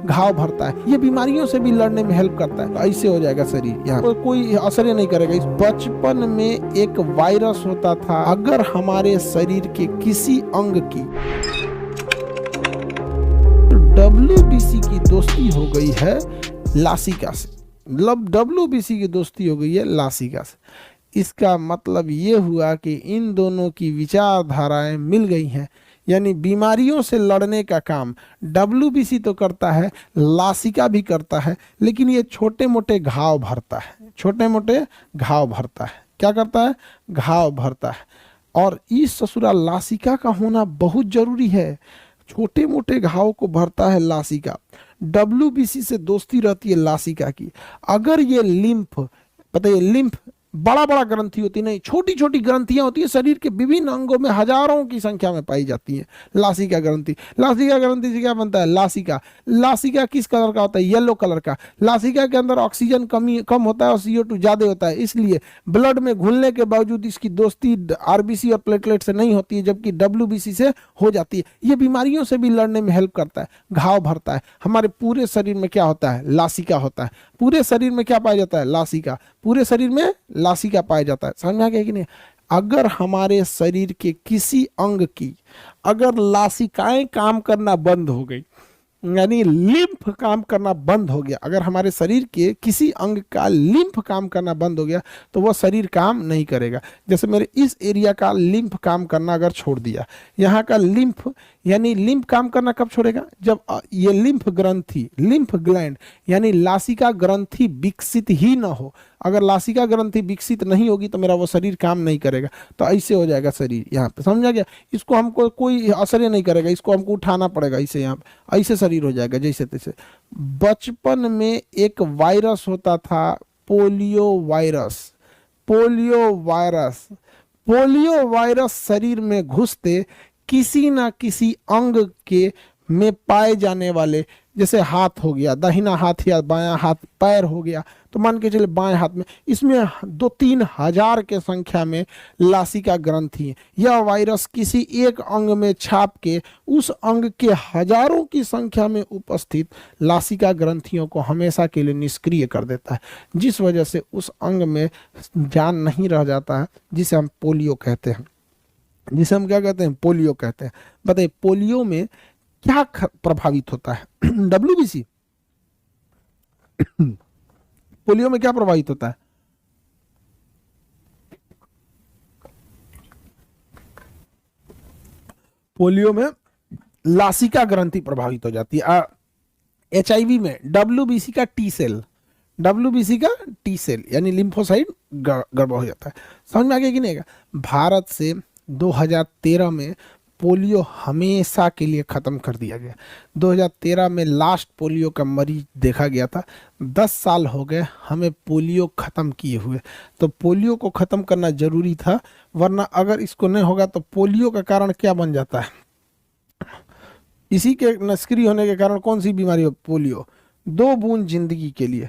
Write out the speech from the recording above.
घाव भरता है, ये बीमारियों से भी लड़ने में हेल्प करता है। तो ऐसे हो जाएगा शरीर, यहाँ पर कोई असर नहीं करेगा। इस बचपन में एक वायरस होता था, अगर हमारे शरीर के किसी अंग की WBC की दोस्ती हो गई है लासिका से, मतलब WBC की दोस्ती हो गई है लासिका से, इसका मतलब ये हुआ कि इन दोनों की विचारधाराएं मिल गई हैं। यानी बीमारियों से लड़ने का काम WBC तो करता है, लासिका भी करता है, लेकिन ये छोटे मोटे घाव भरता है, छोटे मोटे घाव भरता है। क्या करता है? घाव भरता है। और इस ससुरा लासिका का होना बहुत जरूरी है। छोटे मोटे घाव को भरता है लासिका। WBC से दोस्ती रहती है लासिका की। अगर ये लिम्फ, पता है लिम्फ बड़ा बड़ा ग्रंथि होती नहीं, छोटी छोटी ग्रंथियां होती है, शरीर के विभिन्न अंगों में हजारों की संख्या में पाई जाती है लासिका ग्रंथि। लासिका ग्रंथि से क्या बनता है? लासिका। लासिका किस कलर का होता है? येलो कलर का। लासिका के अंदर ऑक्सीजन कम होता है और CO2 ज्यादा होता है, इसलिए ब्लड में घुलने के बावजूद इसकी दोस्ती RBC और प्लेटलेट से नहीं होती है, जबकि WBC से हो जाती है। ये बीमारियों से भी लड़ने में हेल्प करता है, घाव भरता है। हमारे पूरे शरीर में क्या होता है? लासिका होता है। पूरे शरीर में क्या पाया जाता है? लासिका। पूरे शरीर में लासिका पाया जाता है। समझ में आ गया कि नहीं? अगर हमारे शरीर के किसी अंग की अगर लासिकाएं काम करना बंद हो गई, यानी लिम्फ काम करना बंद हो गया, अगर हमारे शरीर के किसी अंग का लिम्फ काम करना बंद हो गया तो वह शरीर काम नहीं करेगा। जैसे मेरे इस एरिया का लिम्फ काम करना अगर छोड़ दिया, यहाँ का लिम्फ, यानी लिम्फ काम करना कब छोड़ेगा? जब ये लिम्फ ग्रंथि, लिम्फ ग्लैंड यानी लासिका ग्रंथि विकसित ही ना हो। अगर लासिका ग्रंथि विकसित नहीं होगी तो मेरा वो शरीर काम नहीं करेगा। तो ऐसे हो जाएगा शरीर, यहाँ पे समझा गया? इसको हमको कोई असर नहीं करेगा, इसको हमको उठाना पड़ेगा इसे, यहाँ पे ऐसे शरीर हो जाएगा जैसे तैसे। बचपन में एक वायरस होता था, polio virus. Polio virus, polio virus शरीर में घुसते किसी ना किसी अंग के में पाए जाने वाले, जैसे हाथ हो गया, दाहिना हाथ या बायां हाथ, पैर हो गया, तो मान के चले बाएं हाथ में, इसमें 2-3 हजार के संख्या में लासिका ग्रंथि है। यह वायरस किसी एक अंग में छाप के उस अंग के हजारों की संख्या में उपस्थित लासिका ग्रंथियों को हमेशा के लिए निष्क्रिय कर देता है, जिस वजह से उस अंग में जान नहीं रह जाता है, जिसे हम पोलियो कहते हैं। जिसे हम क्या कहते हैं? पोलियो कहते हैं। बताइए पोलियो में क्या प्रभावित होता है? WBC। पोलियो में क्या प्रभावित होता है? पोलियो में लासिका ग्रंथि प्रभावित हो जाती है। HIV में WBC का टी सेल, WBC का टी सेल यानी लिम्फोसाइट गड़बड़ हो जाता है। समझ में आ गया कि नहीं? भारत से 2013 में पोलियो हमेशा के लिए ख़त्म कर दिया गया। 2013 में लास्ट पोलियो का मरीज देखा गया था। 10 साल हो गए हमें पोलियो ख़त्म किए हुए। तो पोलियो को ख़त्म करना ज़रूरी था, वरना अगर इसको नहीं होगा तो पोलियो का कारण क्या बन जाता है? इसी के निष्क्रिय होने के कारण कौन सी बीमारी हो? पोलियो। 2 बूंद जिंदगी के लिए,